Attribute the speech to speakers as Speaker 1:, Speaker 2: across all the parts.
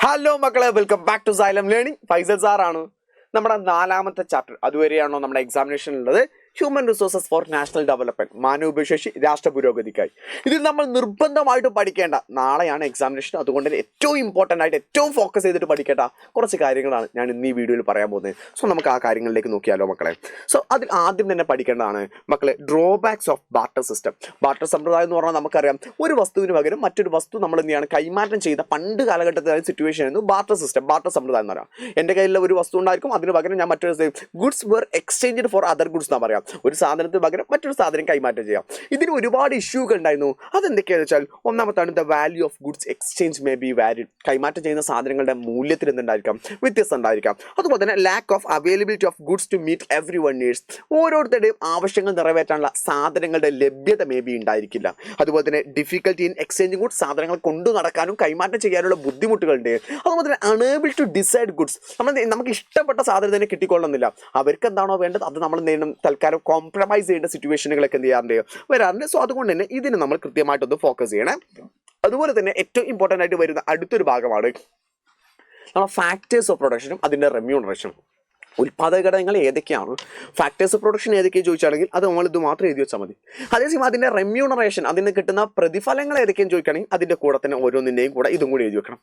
Speaker 1: Hello മക്കളെ, welcome back to Xylem learning. Faisal സാറാണ്. നമ്മുടെ 4ാമത്തെ ചാപ്റ്റർ അതുവരെയാണോ നമ്മുടെ എക്സാമിനേഷൻ ഉള്ളത്? Human resources for national development, മാനവവിഭവശേഷി രാഷ്ട്ര പുരോഗതിക്കായി. ഇതിൽ നമ്മൾ നിർബന്ധമായിട്ട് പഠിക്കേണ്ട, നാളെയാണ് എക്സാമിനേഷൻ, അതുകൊണ്ട് തന്നെ ഏറ്റവും ഇമ്പോർട്ടൻ്റ് ആയിട്ട് ഏറ്റവും ഫോക്കസ് ചെയ്തിട്ട് പഠിക്കേണ്ട കുറച്ച് കാര്യങ്ങളാണ് ഞാൻ ഇന്ന് ഈ വീഡിയോയിൽ പറയാൻ പോകുന്നത്. സോ നമുക്ക് ആ കാര്യങ്ങളിലേക്ക് നോക്കിയാലോ മക്കളെ. സോ അതിൽ ആദ്യം തന്നെ പഠിക്കേണ്ടതാണ് മക്കളെ drawbacks of barter system. Barter സമ്പ്രദായം എന്ന് പറഞ്ഞാൽ നമുക്കറിയാം, ഒരു വസ്തുവിന് പകരം മറ്റൊരു വസ്തു നമ്മൾ എന്ത് ചെയ്യാണ്, കൈമാറ്റം ചെയ്ത പണ്ട് കാലഘട്ടത്തിലായ സിറ്റുവേഷൻ ആയിരുന്നു ബാർട്ടർ സിസ്റ്റം, ബാർട്ടർ സമ്പ്രദായം എന്ന് പറയാം. എൻ്റെ കയ്യിലുള്ള ഒരു വസ്തു ഉണ്ടായിരിക്കും, അതിന് പകരം ഞാൻ മറ്റൊരു goods were exchanged for other goods എന്നാ പറയാം. ഒരു സാധനത്തിന് പകരം മറ്റൊരു സാധനം കൈമാറ്റം ചെയ്യാം. ഇതിന് ഒരുപാട് ഇഷ്യൂകൾ ഉണ്ടായിരുന്നു. അതെന്തൊക്കെയാണെന്ന് വെച്ചാൽ, ഒന്നാമത്താണ് the value of goods exchange may be varied. കൈമാറ്റം ചെയ്യുന്ന സാധനങ്ങളുടെ മൂല്യത്തിൽ എന്തുണ്ടായിരിക്കാം, വ്യത്യസ്തം ഉണ്ടായിരിക്കാം. അതുപോലെ തന്നെ lack of availability of goods to meet every one needs. ഓരോരുത്തരുടെയും ആവശ്യങ്ങൾ നിറവേറ്റാനുള്ള സാധനങ്ങളുടെ ലഭ്യത മേ ബി ഉണ്ടായിരിക്കില്ല. അതുപോലെ തന്നെ ഡിഫിക്കൽട്ടി ഇൻ എക്സ്ചേഞ്ചിങ് ഗുഡ്സ്, സാധനങ്ങൾ കൊണ്ടു നടക്കാനും കൈമാറ്റം ചെയ്യാനുള്ള ബുദ്ധിമുട്ടുകളുണ്ട്. അതുപോലെ തന്നെ അണേബിൾ ടു ഡിസൈഡ് ഗുഡ്സ്, നമുക്ക് ഇഷ്ടപ്പെട്ട സാധനം തന്നെ കിട്ടിക്കൊള്ളുന്നില്ല. അവർക്ക് എന്താണോ വേണ്ടത് അത് നമ്മൾ തൽക്കാലം കോംപ്രമൈസ് ചെയ്യേണ്ട സിറ്റുവേഷനുകളൊക്കെ എന്ത് ചെയ്യാറുണ്ട്, വരാറുണ്ട്. സോ അതുകൊണ്ട് തന്നെ ഇതിന് നമ്മൾ കൃത്യമായിട്ടൊന്ന് ഫോക്കസ് ചെയ്യണം. അതുപോലെ തന്നെ ഏറ്റവും ഇമ്പോർട്ടൻ്റ് ആയിട്ട് വരുന്ന അടുത്തൊരു ഭാഗമാണ് നമ്മുടെ ഫാക്ടേഴ്സ് ഓഫ് പ്രൊഡക്ഷനും അതിൻ്റെ റെമ്യൂണറേഷനും. ഉൽപ്പാദക ഘടകങ്ങൾ ഏതൊക്കെയാണ്, ഫാക്ടേഴ്സ് ഓഫ് പ്രൊഡക്ഷൻ ഏതൊക്കെയാണ് ചോദിച്ചാണെങ്കിൽ അത് നമ്മൾ ഇത് മാത്രം എഴുതി വെച്ചാൽ മതി. അതേസമയം അതിൻ്റെ റെമ്യൂണറേഷൻ, അതിന് കിട്ടുന്ന പ്രതിഫലങ്ങൾ ഏതൊക്കെയെന്ന് ചോദിക്കുകയാണെങ്കിൽ അതിൻ്റെ കൂടെ തന്നെ ഓരോന്നിൻ്റെയും കൂടെ ഇതും കൂടി എഴുതി വെക്കണം.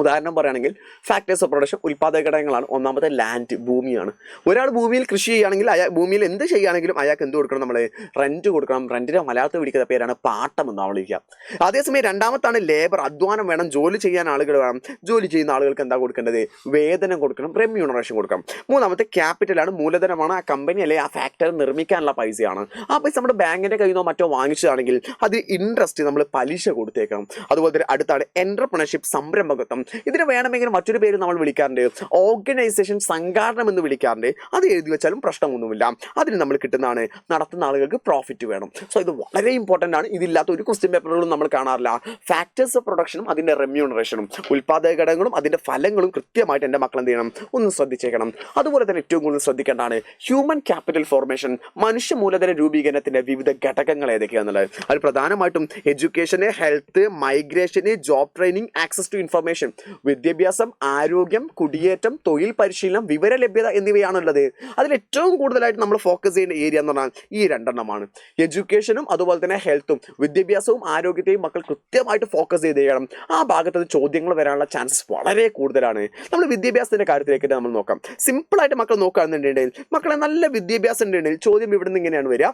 Speaker 1: ഉദാഹരണം പറയുകയാണെങ്കിൽ ഫാക്ടേഴ്സ് ഓഫ് പ്രൊഡക്ഷൻ ഉൽപ്പാദക ഘടകങ്ങളാണ്. ഒന്നാമത്തെ ലാൻഡ്, ഭൂമിയാണ്. ഒരാൾ ഭൂമിയിൽ കൃഷി ചെയ്യുകയാണെങ്കിൽ ഭൂമിയിൽ എന്ത് ചെയ്യുകയാണെങ്കിലും അയാൾക്ക് എന്ത് കൊടുക്കണം, നമ്മൾ റെൻറ്റ് കൊടുക്കണം. റെൻറ്റിൻ്റെ മലയാളത്തിൽ വിളിക്കുന്ന പേരാണ് പാട്ടം എന്ന് വിളിക്കുക. അതേസമയം രണ്ടാമത്താണ് ലേബർ, അധ്വാനം വേണം, ജോലി ചെയ്യാൻ ആളുകൾ വേണം. ജോലി ചെയ്യുന്ന ആളുകൾക്ക് എന്താ കൊടുക്കേണ്ടത്, വേതനം കൊടുക്കണം, റെമ്യൂണറേഷൻ കൊടുക്കണം. മൂന്നാമത്തെ ക്യാപിറ്റലാണ്, മൂലധനമാണ്. ആ കമ്പനി അല്ലെങ്കിൽ ആ ഫാക്ടറി നിർമ്മിക്കാനുള്ള പൈസയാണ്. ആ പൈസ നമ്മുടെ ബാങ്കിൻ്റെ കയ്യിൽ നിന്നോ മറ്റോ വാങ്ങിച്ചതാണെങ്കിൽ അത് ഇൻട്രസ്റ്റ് നമ്മൾ പലിശ കൊടുത്തേക്കണം. അതുപോലെ തന്നെ അടുത്താണ് എന്റർപ്രണർഷിപ്പ്, സംരംഭകത്വം. ഇതിന് വേണമെങ്കിൽ മറ്റൊരു പേര് നമ്മൾ വിളിക്കാറുണ്ട്, ഓർഗനൈസേഷൻ, സംഘാടനം എന്ന് വിളിക്കാറുണ്ട്. അത് എഴുതി വെച്ചാലും പ്രശ്നമൊന്നുമില്ല. അതിന് നമ്മൾ കിട്ടുന്നതാണ്, നടത്തുന്ന ആളുകൾക്ക് പ്രോഫിറ്റ് വേണം. സോ ഇത് വളരെ ഇമ്പോർട്ടൻ്റ് ആണ്. ഇതില്ലാത്ത ഒരു ക്വസ്റ്റ്യൻ പേപ്പറുകളും നമ്മൾ കാണാറില്ല. ഫാക്ടേഴ്സ് ഓഫ് പ്രൊഡക്ഷനും അതിൻ്റെ റെമ്യൂണറേഷനും ഉൽപ്പാദക ഘടകങ്ങളും അതിൻ്റെ ഫലങ്ങളും കൃത്യമായിട്ട് എൻ്റെ മക്കൾ എന്ത് ചെയ്യണം, ഒന്ന് ശ്രദ്ധിച്ചേക്കണം. അതുപോലെ തന്നെ ഏറ്റവും കൂടുതൽ ശ്രദ്ധിക്കേണ്ടതാണ് ഹ്യൂമൻ ക്യാപിറ്റൽ ഫോർമേഷൻ, മനുഷ്യ മൂലധന രൂപീകരണത്തിൻ്റെ വിവിധ ഘടകങ്ങൾ ഏതൊക്കെയാണെന്നുള്ളത്. അത് പ്രധാനമായിട്ടും education, health, migration, job training, access to information, വിദ്യാഭ്യാസം, ആരോഗ്യം, കുടിയേറ്റം, തൊഴിൽ പരിശീലനം, വിവര ലഭ്യത എന്നിവയാണുള്ളത്. അതിൽ ഏറ്റവും കൂടുതലായിട്ട് നമ്മൾ ഫോക്കസ് ചെയ്യേണ്ട ഏരിയ എന്ന് പറഞ്ഞാൽ ഈ രണ്ടെണ്ണമാണ്. എഡ്യൂക്കേഷനും അതുപോലെ തന്നെ ഹെൽത്തും വിദ്യാഭ്യാസവും ആരോഗ്യത്തെയും മക്കൾ കൃത്യമായിട്ട് ഫോക്കസ് ചെയ്ത് ചെയ്യണം. ആ ഭാഗത്ത് ചോദ്യങ്ങൾ വരാനുള്ള ചാൻസസ് വളരെ കൂടുതലാണ്. നമ്മൾ വിദ്യാഭ്യാസത്തിന്റെ കാര്യത്തിലേക്ക് നമ്മൾ നോക്കാം. സിമ്പിളായിട്ട് മക്കൾ നോക്കുകയാണെന്നുണ്ടെങ്കിൽ, മക്കളെ നല്ല വിദ്യാഭ്യാസം ഉണ്ടെങ്കിൽ ചോദ്യം ഇവിടെ നിന്ന് ഇങ്ങനെയാണ് വരിക,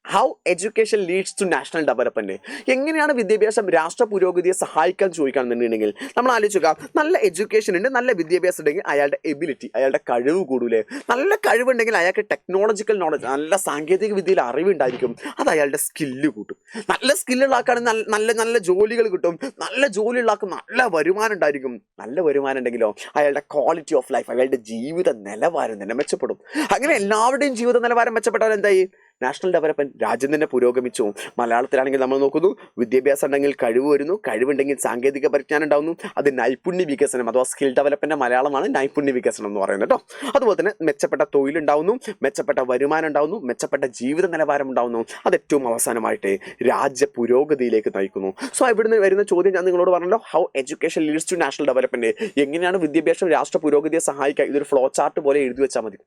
Speaker 1: how education leads to national development. എങ്ങനെയാണ് വിദ്യാഭ്യാസം രാഷ്ട്ര പുരോഗതിയെ സഹായിക്കാൻ ചോദിക്കുകയാണെന്നുണ്ടെങ്കിൽ നമ്മൾ ആലോചിക്കുക, നല്ല എഡ്യൂക്കേഷൻ ഉണ്ട്, നല്ല വിദ്യാഭ്യാസം ഉണ്ടെങ്കിൽ അയാളുടെ എബിലിറ്റി, അയാളുടെ കഴിവ് കൂടൂലേ. നല്ല കഴിവുണ്ടെങ്കിൽ അയാൾക്ക് ടെക്നോളജിക്കൽ നോളജ്, നല്ല സാങ്കേതിക വിദ്യയിൽ അറിവുണ്ടായിരിക്കും. അത് അയാളുടെ സ്കില്ല് കൂട്ടും. നല്ല സ്കില്ലുള്ള ആൾക്കാണെങ്കിൽ നല്ല നല്ല ജോലികൾ കിട്ടും. നല്ല ജോലിയുള്ള ആൾക്ക് നല്ല വരുമാനം ഉണ്ടായിരിക്കും. നല്ല വരുമാനം ഉണ്ടെങ്കിലോ അയാളുടെ ക്വാളിറ്റി ഓഫ് ലൈഫ്, അയാളുടെ ജീവിത നിലവാരം തന്നെ മെച്ചപ്പെടും. അങ്ങനെ എല്ലാവരുടെയും ജീവിത നിലവാരം മെച്ചപ്പെട്ടാൽ എന്തായി, നാഷണൽ ഡെവലപ്മെന്റ്, രാജ്യം തന്നെ പുരോഗമിച്ചു. മലയാളത്തിലാണെങ്കിൽ നമ്മൾ നോക്കുന്നു, വിദ്യാഭ്യാസം ഉണ്ടെങ്കിൽ കഴിവ് വരുന്നു, കഴിവുണ്ടെങ്കിൽ സാങ്കേതിക പരിജ്ഞാനം ഉണ്ടാവുന്നു. അത് നൈപുണ്യ വികസനം അഥവാ സ്കിൽ ഡെവലപ്മെന്റ് മലയാളമാണ് നൈപുണ്യ വികസനം എന്ന് പറയുന്നത് കേട്ടോ. അതുപോലെ തന്നെ മെച്ചപ്പെട്ട തൊഴിലുണ്ടാവുന്നു, മെച്ചപ്പെട്ട വരുമാനം ഉണ്ടാവുന്നു, മെച്ചപ്പെട്ട ജീവിത നിലവാരം ഉണ്ടാവുന്നു. അത് ഏറ്റവും അവസാനമായിട്ട് രാജ്യ പുരോഗതിയിലേക്ക് നയിക്കുന്നു. സോ ഇവിടുന്ന് വരുന്ന ചോദ്യം ഞാൻ നിങ്ങളോട് പറഞ്ഞല്ലോ, how education leads to national development. എങ്ങനെയാണ് വിദ്യാഭ്യാസം രാഷ്ട്ര പുരോഗതിയെ സഹായിക്കുക? ഇതൊരു ഫ്ലോ ചാർട്ട് പോലെ എഴുതി വെച്ചാൽ മതി.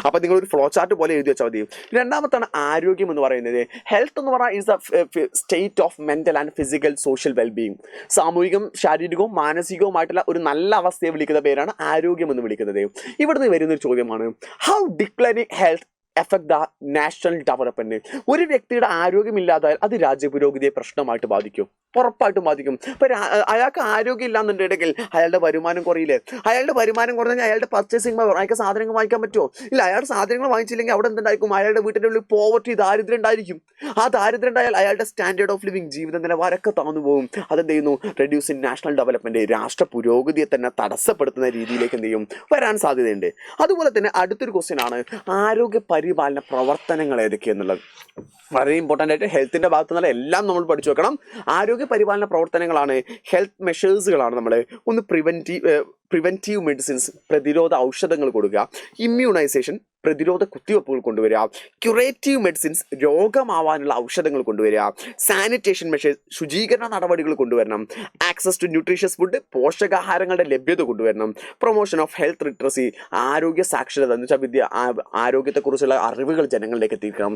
Speaker 1: അപ്പൊ നിങ്ങൾ ഒരു ഫ്ലോ ചാർട്ട് പോലെ എഴുതി വെച്ചാൽ മതി. രണ്ടാമത്താണ് ആരോഗ്യം എന്ന് പറയുന്നത്. ഹെൽത്ത് എന്ന് പറഞ്ഞാൽ is A state of mental and physical social wellbeing. സാമൂഹികവും ശാരീരികവും മാനസികവുമായിട്ടുള്ള ഒരു നല്ല അവസ്ഥയെ വിളിക്കുന്ന പേരാണ് ആരോഗ്യം എന്ന് വിളിക്കുന്നത്. ഇവിടുന്ന് വരുന്നൊരു ചോദ്യമാണ്, how declining health effect the national development. ഒരു വ്യക്തിയുടെ ആരോഗ്യമില്ലാതായാൽ അത് രാജ്യ പുരോഗതിയെ പ്രശ്നമായിട്ട് ബാധിക്കും, ഉറപ്പായിട്ടും ബാധിക്കും. ഇപ്പൊ അയാൾക്ക് ആരോഗ്യം ഇല്ലാന്നുണ്ടെങ്കിൽ അയാളുടെ വരുമാനം കുറയില്ലേ. അയാളുടെ വരുമാനം കുറഞ്ഞാൽ അയാളുടെ പർച്ചേസിംഗ് പവർ, അയാൾക്ക് സാധനങ്ങൾ വാങ്ങിക്കാൻ പറ്റുമോ? ഇല്ല. അയാളുടെ സാധനങ്ങൾ വാങ്ങിച്ചില്ലെങ്കിൽ അവിടെ എന്തുണ്ടായിരിക്കും, അയാളുടെ വീട്ടിൻ്റെ ഉള്ളിൽ പോവർട്ടി, ദാരിദ്ര്യം ഉണ്ടായിരിക്കും. ആ ദാരിദ്ര്യം ഉണ്ടായാൽ അയാളുടെ സ്റ്റാൻഡേർഡ് ഓഫ് ലിവിങ്, ജീവിത നിലവാരമൊക്കെ താന്നു പോകും. അതെന്ത് ചെയ്യുന്നു, റെഡ്യൂസ് ഇൻ നാഷണൽ ഡെവലപ്മെന്റ്, രാഷ്ട്ര പുരോഗതിയെ തന്നെ തടസ്സപ്പെടുത്തുന്ന രീതിയിലേക്ക് എന്ത് ചെയ്യും, വരാൻ സാധ്യതയുണ്ട്. അതുപോലെ തന്നെ അടുത്തൊരു ക്വസ്റ്റ്യൻ ആണ്, ആരോഗ്യ പരിപാലന പ്രവർത്തനങ്ങൾ ഏതൊക്കെയെന്നുള്ളത്. വളരെ ഇമ്പോർട്ടൻ്റ് ആയിട്ട് ഹെൽത്തിൻ്റെ ഭാഗത്തു നിന്നുള്ള എല്ലാം നമ്മൾ പഠിച്ചു വെക്കണം. ആരോഗ്യ പരിപാലന പ്രവർത്തനങ്ങളാണ്, ഹെൽത്ത് മെഷേഴ്സുകളാണ്. നമ്മൾ ഒന്ന് പ്രിവെൻറ്റീവ് മെഡിസിൻസ്, പ്രതിരോധ ഔഷധങ്ങൾ കൊടുക്കുക. ഇമ്മ്യൂണൈസേഷൻ, പ്രതിരോധ കുത്തിവയ്പ്പുകൾ കൊണ്ടുവരിക. ക്യുറേറ്റീവ് മെഡിസിൻസ്, രോഗമാവാനുള്ള ഔഷധങ്ങൾ കൊണ്ടുവരിക. സാനിറ്റേഷൻ മെഷേഴ്സ്, ശുചീകരണ നടപടികൾ കൊണ്ടുവരണം. ആക്സസ് ടു ന്യൂട്രീഷ്യസ് ഫുഡ്, പോഷകാഹാരങ്ങളുടെ ലഭ്യത കൊണ്ടുവരണം. പ്രൊമോഷൻ ഓഫ് ഹെൽത്ത് ലിറ്ററസി, ആരോഗ്യ സാക്ഷരത എന്ന് വെച്ചാൽ ആരോഗ്യത്തെക്കുറിച്ചുള്ള അറിവുകൾ ജനങ്ങളിലേക്ക് എത്തിക്കണം.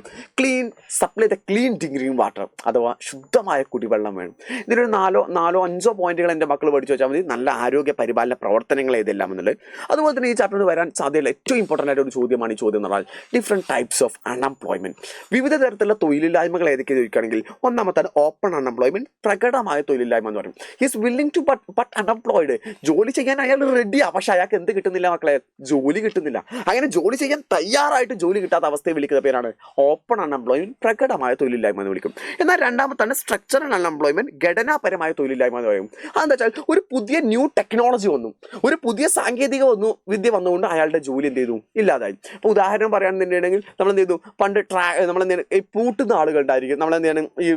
Speaker 1: Supply the clean drinking water, അഥവാ ശുദ്ധമായ കുടിവെള്ളം വേണം. ഇതിനൊരു നാലോ അഞ്ചോ പോയിന്റുകൾ എൻ്റെ മക്കൾ പഠിച്ചു വെച്ചാൽ മതി. നല്ല ആരോഗ്യ പരിപാലന പ്രവർത്തനങ്ങൾ ഏതെല്ലാം എന്നുള്ളത്. അതുപോലെ തന്നെ ഈ ചാപ്റ്ററിൽ വരാൻ സാധ്യതയുള്ള ഏറ്റവും ഇമ്പോർട്ടൻ്റ് ആയിട്ട് ഒരു ചോദ്യമാണ് ഈ ചോദ്യം എന്ന് പറഞ്ഞാൽ ഡിഫറെൻറ്റ് ടൈപ്സ് ഓഫ് അൺഎംപ്ലോയ്മെന്റ്. വിവിധ തരത്തിലുള്ള തൊഴിലില്ലായ്മകൾ ഏതൊക്കെ ചോദിക്കുകയാണെങ്കിൽ ഒന്നാമത്താണ് ഓപ്പൺ അൺഎംപ്ലോയ്മെന്റ്, പ്രകടമായ തൊഴിലില്ലായ്മ എന്ന് പറയും. He's willing to but unemployed, ജോലി ചെയ്യാൻ അയാൾ റെഡിയാ, പക്ഷെ അയാൾക്ക് എന്ത് കിട്ടുന്നില്ല മക്കളെ? ജോലി കിട്ടുന്നില്ല. അങ്ങനെ ജോലി ചെയ്യാൻ തയ്യാറായിട്ട് ജോലി കിട്ടാത്ത അവസ്ഥയെ വിളിക്കുന്ന പേരാണ് ഓപ്പൺ അൺഎംപ്ലോയ്മെന്റ്, പ്രകടമായ തൊഴിലില്ലായ്മ എന്ന് വിളിക്കും. എന്നാൽ രണ്ടാമത്താണ് സ്ട്രക്ചറൽ അൺഎംപ്ലോയ്മെന്റ്, ഘടനാപരമായ തൊഴിലില്ലായ്മ എന്ന് പറയും. അതെന്താ വെച്ചാൽ ഒരു പുതിയ ന്യൂ ടെക്നോളജി വന്നു, ഒരു പുതിയ സാങ്കേതിക വിദ്യ വന്നുകൊണ്ട് അയാളുടെ ജോലി എന്ത് ചെയ്തു? ഇല്ലാതായി. ഇപ്പോൾ ഉദാഹരണം പറയാണെന്നുണ്ടെങ്കിൽ നമ്മൾ എന്ത് ചെയ്തു? പണ്ട് ഈ പൂട്ടുന്ന ആളുകളുണ്ടായിരിക്കും. നമ്മളെന്താണ് ഈ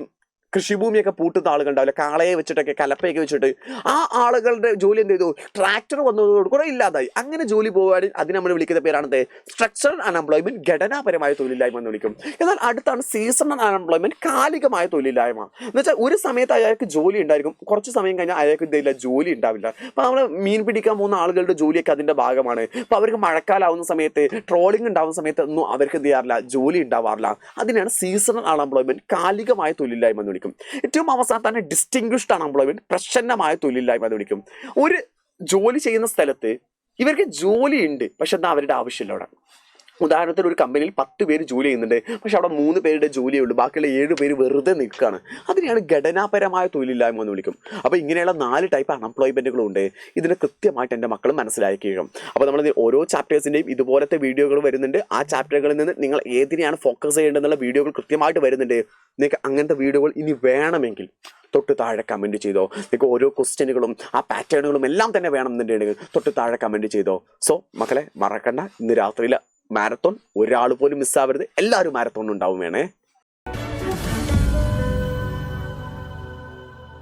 Speaker 1: കൃഷിഭൂമിയൊക്കെ പൂട്ടുന്ന ആളുകളുണ്ടാവില്ല, കാളയെ വെച്ചിട്ടൊക്കെ കലപ്പയൊക്കെ വെച്ചിട്ട് ആ ആളുകളുടെ ജോലി എന്ത് ചെയ്തു? ട്രാക്ടർ വന്നതോട് കൂടെ ഇല്ലാതായി. അങ്ങനെ ജോലി പോകാൻ അതിന് നമ്മൾ വിളിക്കുന്ന പേരാണ് സ്ട്രക്ചറൽ അൺഎംപ്ലോയ്മെന്റ്, ഘടനാപരമായ തൊഴിലില്ലായ്മ എന്ന് വിളിക്കും. എന്നാൽ അടുത്താണ് സീസണൽ അൺഎംപ്ലോയ്മെന്റ്, കാലികമായ തൊഴിലില്ലായ്മ. എന്ന് വെച്ചാൽ ഒരു സമയത്ത് അയാൾക്ക് ജോലി ഉണ്ടായിരിക്കും, കുറച്ച് സമയം കഴിഞ്ഞാൽ അയാൾക്ക് എന്തില്ല, ജോലി ഉണ്ടാവില്ല. അപ്പോൾ നമ്മൾ മീൻ പിടിക്കാൻ പോകുന്ന ആളുകളുടെ ജോലിയൊക്കെ അതിന്റെ ഭാഗമാണ്. അപ്പോൾ അവർക്ക് മഴക്കാലാവുന്ന സമയത്ത്, ട്രോളിംഗ് ഉണ്ടാവുന്ന സമയത്ത് ഒന്നും അവർക്ക് എന്ത് ചെയ്യാറില്ല, ജോലി ഉണ്ടാവാറില്ല. അതിനാണ് സീസണൽ അൺഎംപ്ലോയ്മെന്റ്, കാലികമായ തൊഴിലില്ലായ്മ എന്ന് വിളിക്കും. ഏറ്റവും അവസാനത്താണ് ഡിസ്റ്റിങ്വിഷ്ഡ് അൺഎംപ്ലോയ്മെന്റ്, പ്രസന്നമായ തൊഴിലില്ലായ്മ എന്ന് വിളിക്കും. ഒരു ജോലി ചെയ്യുന്ന സ്ഥലത്ത് ഇവർക്ക് ജോലി ഉണ്ട്, പക്ഷെ എന്താ അവരുടെ ആവശ്യമില്ല അവിടെ. ഉദാഹരണത്തിന് ഒരു കമ്പനിയിൽ 10 പേര് ജോലി ചെയ്യുന്നുണ്ട്, പക്ഷെ അവിടെ 3 പേരുടെ ജോലിയേ ഉള്ളൂ, ബാക്കിയുള്ള 7 പേര് വെറുതെ നിൽക്കുകയാണ്. അതിനെയാണ് ഘടനാപരമായ തൊഴിലില്ലായ്മ എന്ന് വിളിക്കും. അപ്പോൾ ഇങ്ങനെയുള്ള 4 ടൈപ്പ് അൺഎംപ്ലോയ്മെന്റുകളും ഉണ്ട്. ഇതിന് കൃത്യമായിട്ട് എൻ്റെ മക്കൾ മനസ്സിലാക്കിയും. അപ്പോൾ നമ്മൾ ഓരോ ചാപ്റ്റേഴ്സിൻ്റെയും ഇതുപോലത്തെ വീഡിയോകൾ വരുന്നുണ്ട്. ആ ചാപ്റ്ററുകളിൽ നിന്ന് നിങ്ങൾ ഏതിനെയാണ് ഫോക്കസ് ചെയ്യേണ്ടതെന്നുള്ള വീഡിയോകൾ കൃത്യമായിട്ട് വരുന്നുണ്ട്. നിങ്ങൾക്ക് അങ്ങനത്തെ വീഡിയോകൾ ഇനി വേണമെങ്കിൽ തൊട്ട് താഴെ കമൻറ്റ് ചെയ്തോ. നിങ്ങൾക്ക് ഓരോ ക്വസ്റ്റ്യനുകളും ആ പാറ്റേണുകളും എല്ലാം തന്നെ വേണമെന്നുണ്ടെങ്കിൽ തൊട്ട് താഴെ കമൻറ്റ് ചെയ്തോ. സോ മക്കളെ മറക്കണ്ട, ഇന്ന് രാത്രിയിൽ മാരത്തോൺ ഒരാൾ പോലും മിസ്സാവരുത്. എല്ലാവരും മാരത്തോൺ ഉണ്ടാവും വേണേ.